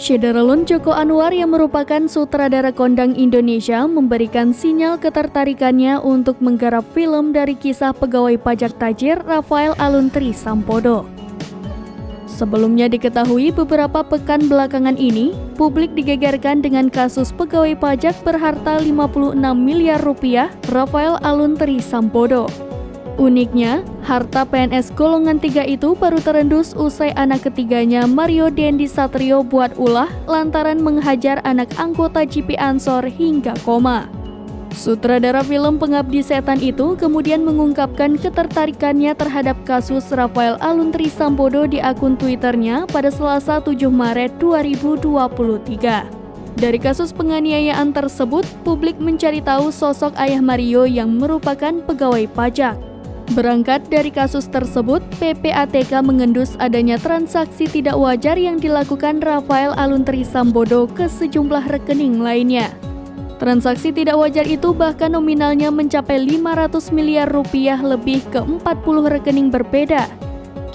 Syederalun Joko Anwar yang merupakan sutradara kondang Indonesia memberikan sinyal ketertarikannya untuk menggarap film dari kisah pegawai pajak tajir Rafael Aluntri Sampodo. Sebelumnya diketahui beberapa pekan belakangan ini, publik digegerkan dengan kasus pegawai pajak berharta 56 miliar rupiah Rafael Aluntri Sampodo. Uniknya, harta PNS golongan 3 itu baru terendus usai anak ketiganya Mario Dendi Satrio buat ulah lantaran menghajar anak anggota GP Ansor hingga koma. Sutradara film Pengabdi Setan itu kemudian mengungkapkan ketertarikannya terhadap kasus Rafael Aluntri Sampodo di akun Twitternya pada Selasa 7 Maret 2023. Dari kasus penganiayaan tersebut, publik mencari tahu sosok ayah Mario yang merupakan pegawai pajak. Berangkat dari kasus tersebut, PPATK mengendus adanya transaksi tidak wajar yang dilakukan Rafael Aluntri Sampodo ke sejumlah rekening lainnya. Transaksi tidak wajar itu bahkan nominalnya mencapai 500 miliar rupiah lebih ke 40 rekening berbeda.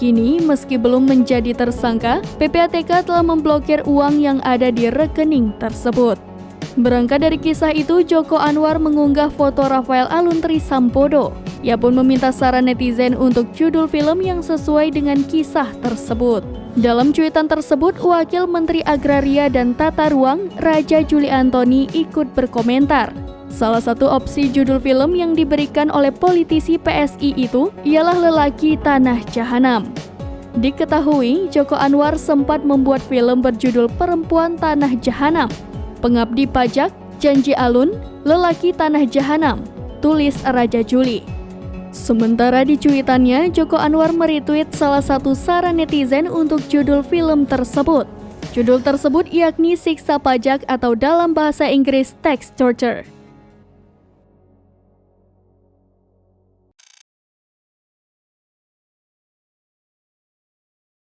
Kini, meski belum menjadi tersangka, PPATK telah memblokir uang yang ada di rekening tersebut. Berangkat dari kisah itu, Joko Anwar mengunggah foto Rafael Aluntri Sampodo. Ia pun meminta saran netizen untuk judul film yang sesuai dengan kisah tersebut. Dalam cuitan tersebut, Wakil Menteri Agraria dan Tata Ruang, Raja Juli Antoni, ikut berkomentar. Salah satu opsi judul film yang diberikan oleh politisi PSI itu ialah Lelaki Tanah Jahanam. Diketahui, Joko Anwar sempat membuat film berjudul Perempuan Tanah Jahanam, Pengabdi Pajak, Janji Alun, Lelaki Tanah Jahanam, tulis Raja Juli. Sementara di cuitannya, Joko Anwar meretweet salah satu saran netizen untuk judul film tersebut. Judul tersebut yakni Siksa Pajak atau dalam bahasa Inggris Tax Torture.